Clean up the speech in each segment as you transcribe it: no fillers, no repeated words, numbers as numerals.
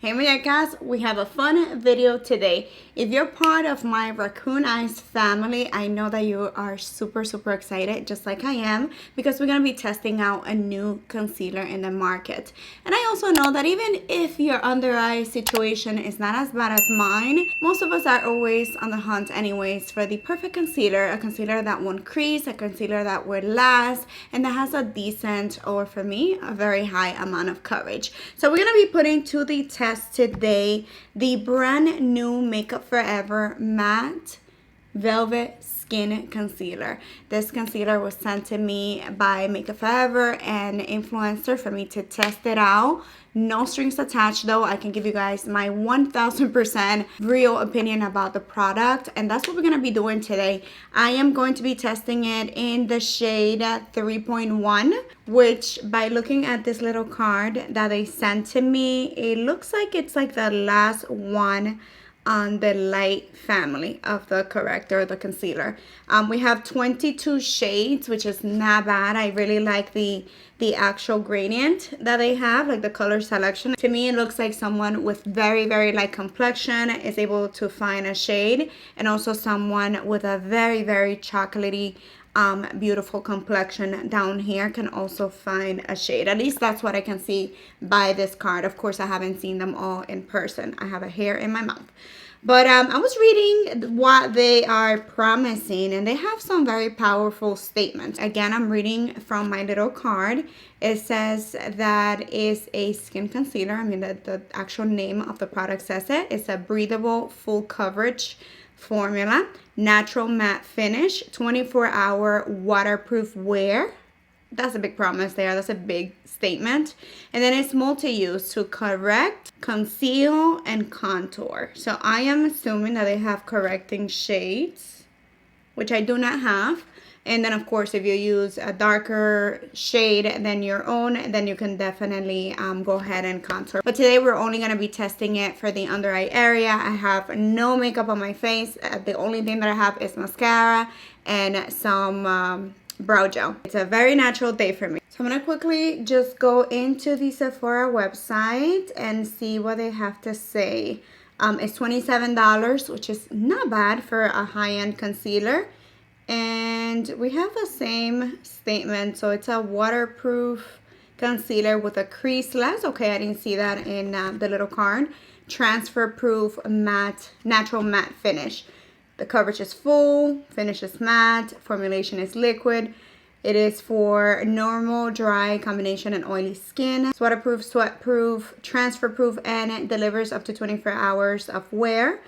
Hey muñecas, we have a fun video today. If you're part of my Raccoon Eyes family, I know that you are super excited, just like I am, because we're going to be testing out a new concealer in the market. And I also know that even if your under eye situation is not as bad as mine, most of us are always on the hunt anyways for the perfect concealer, a concealer that won't crease, a concealer that will last, and that has a decent, or for me, a very high amount of coverage. So we're going to be putting to the test today the brand new Makeup Forever Matte Velvet Skin Concealer. This concealer was sent to me by Makeup Forever, an influencer, for me to test it out. No strings attached though. I can give you guys my 1000% real opinion about the product, and that's what we're going to be doing today. I am going to be testing it in the shade 3.1, which by looking at this little card that they sent to me, it looks like it's like the last one on the light family of the corrector, the concealer. We have 22 shades, which is not bad. I really like the actual gradient that they have, like the color selection. To me, it looks like someone with very light complexion is able to find a shade, and also someone with a very chocolatey beautiful complexion down here can also find a shade. At least that's what I can see by this card. Of course, I haven't seen them all in person. I have a hair in my mouth. But I was reading what they are promising, and they have some very powerful statements. Again, I'm reading from my little card. It says that is a skin concealer. I mean, the actual name of the product says it. It's a breathable full coverage formula, natural matte finish, 24-hour waterproof wear. That's a big promise there. That's a big statement. And then it's multi-use to correct, conceal, and contour. So I am assuming that they have correcting shades, which I do not have. And then, of course, if you use a darker shade than your own, then you can definitely go ahead and contour. But today we're only going to be testing it for the under eye area. I have no makeup on my face. The only thing that I have is mascara and some brow gel. It's a very natural day for me. So I'm going to quickly just go into the Sephora website and see what they have to say. It's $27, which is not bad for a high-end concealer. And we have the same statement. So it's a waterproof concealer with a creaseless. Okay, I didn't see that in the little card. Transfer proof matte, natural matte finish. The coverage is full, finish is matte, formulation is liquid. It is for normal, dry, combination, and oily skin. It's waterproof, sweat-proof, transfer-proof, and it delivers up to 24 hours of wear.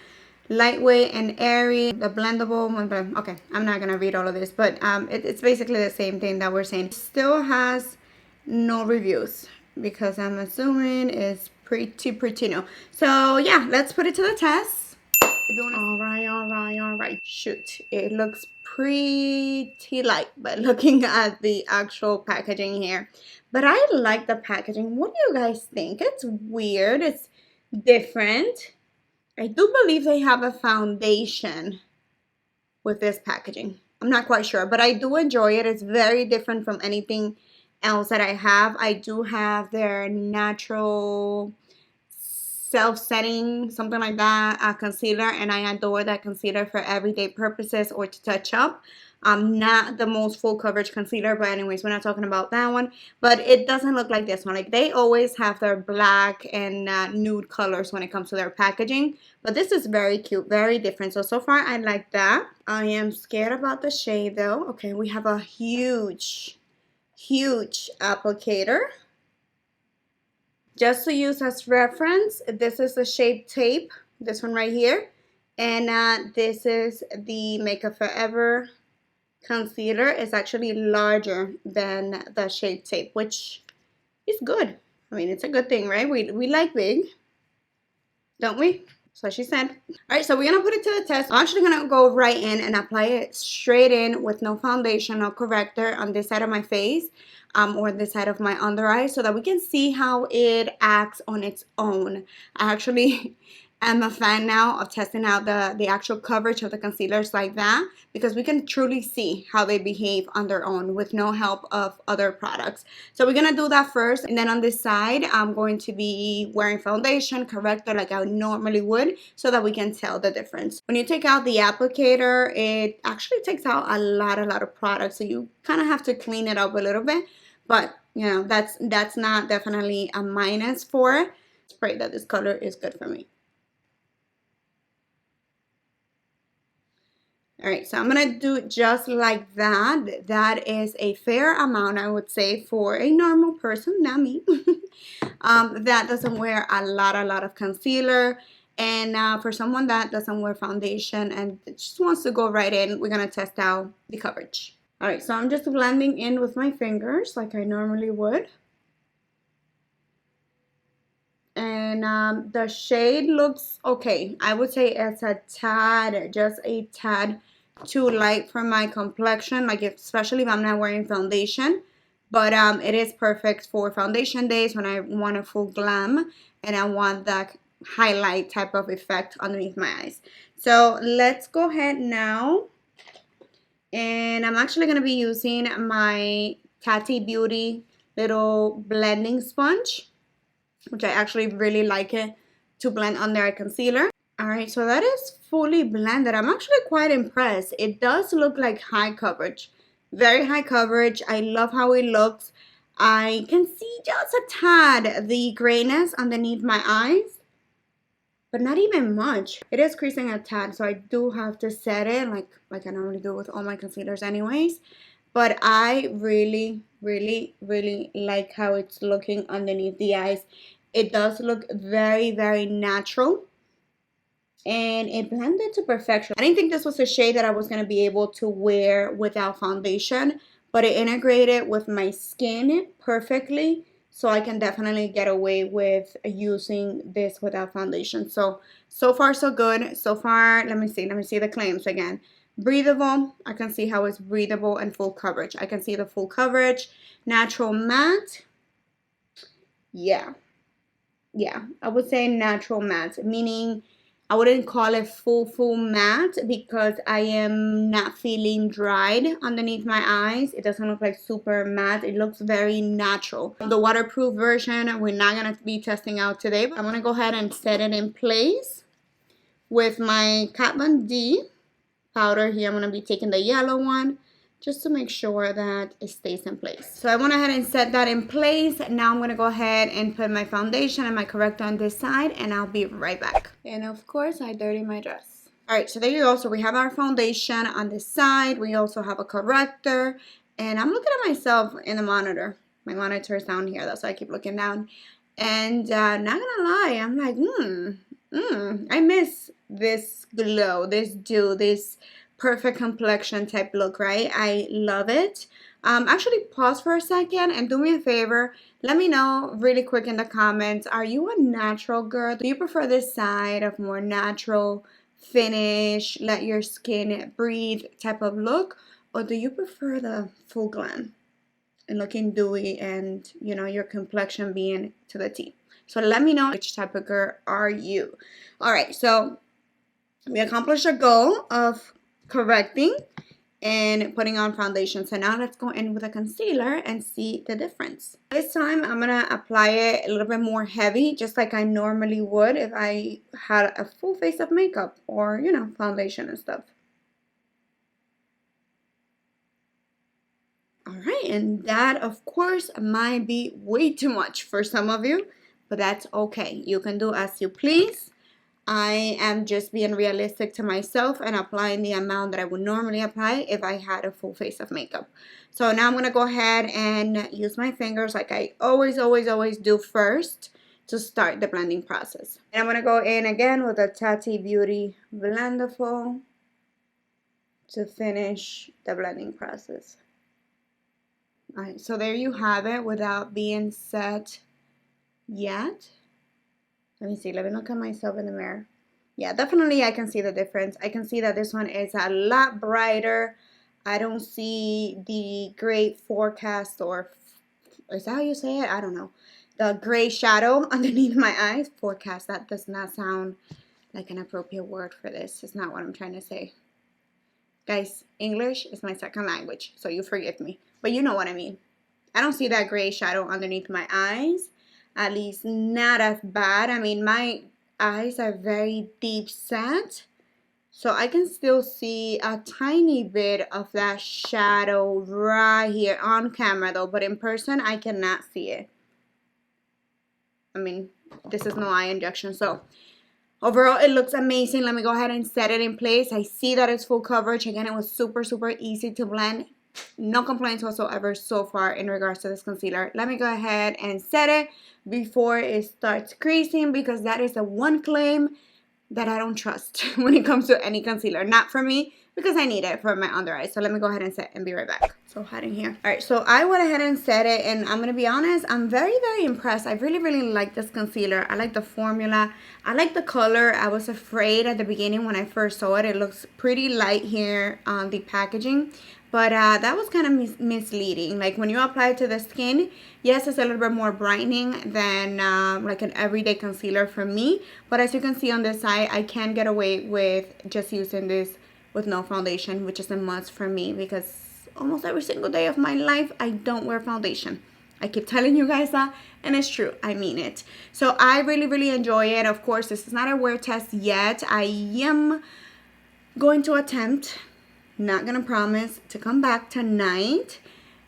Lightweight and airy. The blendable. Okay, I'm not going to read all of this, but it's basically the same thing that we're saying. It still has no reviews because I'm assuming it's pretty new. So, yeah, let's put it to the test. All right. Shoot, it looks pretty light, but looking at the actual packaging here. But I like the packaging. What do you guys think? It's weird. It's different. I do believe they have a foundation with this packaging. I'm not quite sure, but I do enjoy it. It's very different from anything else that I have. I do have their natural self-setting, something like that, concealer, and I adore that concealer for everyday purposes or to touch up. Not the most full coverage concealer, but anyways, we're not talking about that one. But it doesn't look like this one. Like, they always have their black and nude colors when it comes to their packaging, but this is very cute, very different. So far I like that. I am scared about the shade though. Okay, we have a huge applicator. Just to use as reference, this is the Shape Tape, this one right here. And this is the Makeup Forever concealer. It's actually larger than the Shape Tape, which is good. I mean, it's a good thing, right? We like big, don't we? So she said. All right, so we're going to put it to the test. I'm actually going to go right in and apply it straight in with no foundation, no corrector on this side of my face. Or this side of my under eye, so that we can see how it acts on its own. I actually I'm a fan now of testing out the actual coverage of the concealers like that, because we can truly see how they behave on their own with no help of other products. So we're going to do that first, and then on this side I'm going to be wearing foundation corrector like I normally would, so that we can tell the difference. When you take out the applicator, it actually takes out a lot of product, so you kind of have to clean it up a little bit, but you know, that's not definitely a minus for it. Pray that this color is good for me. All right, so I'm gonna do just like that. That is a fair amount, I would say, for a normal person, not me, that doesn't wear a lot of concealer. And for someone that doesn't wear foundation and just wants to go right in, we're gonna test out the coverage. All right, so I'm just blending in with my fingers like I normally would. And the shade looks okay. I would say it's a tad, just a tad too light for my complexion, like especially if I'm not wearing foundation. But it is perfect for foundation days when I want a full glam and I want that highlight type of effect underneath my eyes. So let's go ahead now. And I'm actually going to be using my Tati Beauty little blending sponge, which I actually really like it to blend under a concealer. All right, so that is fully blended. I'm actually quite impressed. It does look like high coverage, very high coverage. I love how it looks. I can see just a tad the grayness underneath my eyes, but not even much. It is creasing a tad, so I do have to set it like I normally do with all my concealers anyways. But I really like how it's looking underneath the eyes. It does look very natural, and it blended to perfection. I didn't think this was a shade that I was going to be able to wear without foundation, but it integrated with my skin perfectly, so I can definitely get away with using this without foundation. So far so good. So far, let me see the claims again. Breathable, I can see how it's breathable, and full coverage. I can see the full coverage. Natural matte, yeah, I would say natural matte, meaning I wouldn't call it full matte because I am not feeling dried underneath my eyes. It doesn't look like super matte. It looks very natural. The waterproof version, we're not going to be testing out today, but I'm going to go ahead and set it in place with my Kat Von D powder here. I'm going to be taking the yellow one just to make sure that it stays in place. So I went ahead and set that in place. Now I'm going to go ahead and put my foundation and my corrector on this side, and I'll be right back. And of course, I dirty my dress. All right, so there you go. So we have our foundation on this side. We also have a corrector, and I'm looking at myself in the monitor. My monitor is down here. That's why I keep looking down. And not gonna lie, I'm like, I miss this glow, this dew, this perfect complexion type look, right? I love it. Actually pause for a second and do me a favor. Let me know really quick in the comments, are you a natural girl? Do you prefer this side of more natural finish, let your skin breathe type of look? Or do you prefer the full glam and looking dewy and, you know, your complexion being to the T? So let me know which type of girl are you. All right, so we accomplished our goal of correcting and putting on foundation. So now let's go in with a concealer and see the difference. This time I'm gonna apply it a little bit more heavy, just like I normally would if I had a full face of makeup or, you know, foundation and stuff. All right, and that of course might be way too much for some of you, but that's okay. You can do as you please. I am just being realistic to myself and applying the amount that I would normally apply if I had a full face of makeup. So now I'm going to go ahead and use my fingers like I always do first to start the blending process. And I'm going to go in again with a Tati Beauty Blendable to finish the blending process. All right, so there you have it without being set yet. Let me see. Let me look at myself in the mirror. Yeah, definitely I can see the difference. I can see that this one is a lot brighter. I don't see the gray forecast, or is that how you say it? I don't know. The gray shadow underneath my eyes. Forecast, that does not sound like an appropriate word for this. It's not what I'm trying to say. Guys, English is my second language, so you forgive me. But you know what I mean. I don't see that gray shadow underneath my eyes. At least not as bad. I mean, my eyes are very deep set. So I can still see a tiny bit of that shadow right here on camera though. But in person, I cannot see it. I mean, this is no eye injection. So overall, it looks amazing. Let me go ahead and set it in place. I see that it's full coverage. Again, it was super, super easy to blend. No complaints whatsoever so far in regards to this concealer. Let me go ahead and set it before it starts creasing, because that is the one claim that I don't trust when it comes to any concealer. Not for me, because I need it for my under eyes. So let me go ahead and set and be right back. So hot in here. All right, so I went ahead and set it, and I'm gonna be honest, I'm very, very impressed. I really, really like this concealer. I like the formula. I like the color. I was afraid at the beginning when I first saw it. It looks pretty light here on the packaging, but that was kind of misleading. Like when you apply it to the skin, yes, it's a little bit more brightening than like an everyday concealer for me. But as you can see on this side, I can get away with just using this with no foundation, which is a must for me, because almost every single day of my life, I don't wear foundation. I keep telling you guys that, and it's true. I mean it. So I really, really enjoy it. Of course, this is not a wear test yet. I am going to attempt, not gonna promise, to come back tonight,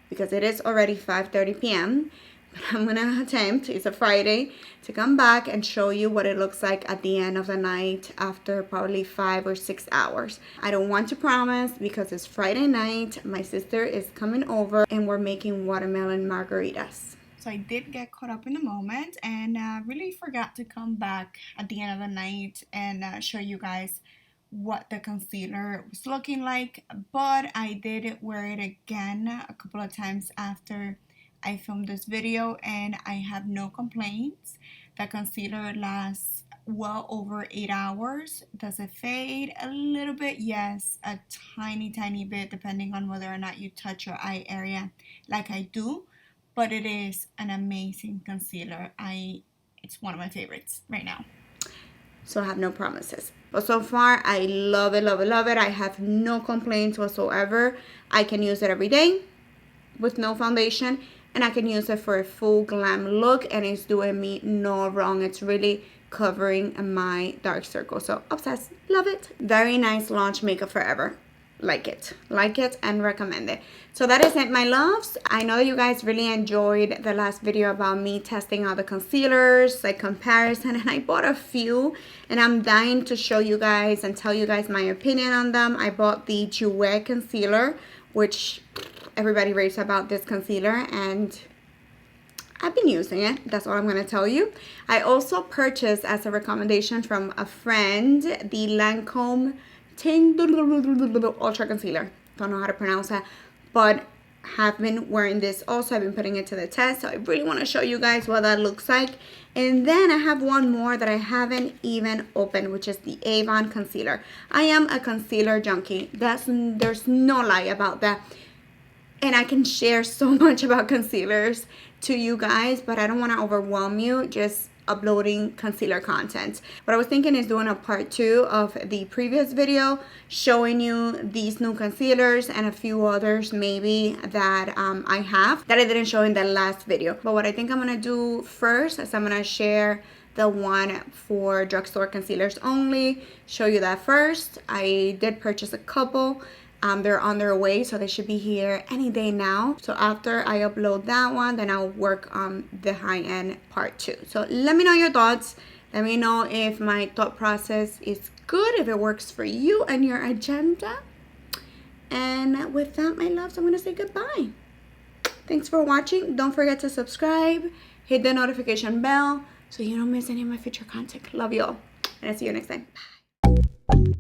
because it is already 5:30 p.m. But I'm gonna attempt, it's a Friday, to come back and show you what it looks like at the end of the night after probably 5 or 6 hours. I don't want to promise because it's Friday night. My sister is coming over and we're making watermelon margaritas. So I did get caught up in the moment and really forgot to come back at the end of the night and show you guys what the concealer was looking like. But I did wear it again a couple of times after I filmed this video, and I have no complaints. The concealer lasts well over 8 hours. Does it fade a little bit? Yes, a tiny bit, depending on whether or not you touch your eye area like I do. But it is an amazing concealer. It's one of my favorites right now. So I have no promises. But so far, I love it, love it, love it. I have no complaints whatsoever. I can use it every day with no foundation, and I can use it for a full glam look, and it's doing me no wrong. It's really covering my dark circle. So obsessed, love it. Very nice launch makeup forever. Like it and recommend it. So that is it, my loves. I know you guys really enjoyed the last video about me testing out the concealers, like comparison, and I bought a few, and I'm dying to show you guys and tell you guys my opinion on them. I bought the Jouer concealer, which everybody raves about this concealer, and I've been using it. That's all I'm going to tell you. I also purchased, as a recommendation from a friend, the Lancome Ultra Concealer. Don't know how to pronounce that, but have been wearing this also. I've been putting it to the test, so I really want to show you guys what that looks like. And then I have one more that I haven't even opened, which is the Avon concealer. I am a concealer junkie. There's no lie about that. And I can share so much about concealers to you guys, but I don't want to overwhelm you just uploading concealer content. What I was thinking is doing a part 2 of the previous video, showing you these new concealers and a few others maybe that I have that I didn't show in the last video. But what I think I'm going to do first is I'm going to share the one for drugstore concealers only, show you that first. I did purchase a couple. They're on their way, so they should be here any day now. So after I upload that one, then I'll work on the high-end part 2. So let me know your thoughts. Let me know if my thought process is good, if it works for you and your agenda. And with that, my loves, I'm going to say goodbye. Thanks for watching. Don't forget to subscribe. Hit the notification bell so you don't miss any of my future content. Love you all. And I'll see you next time. Bye.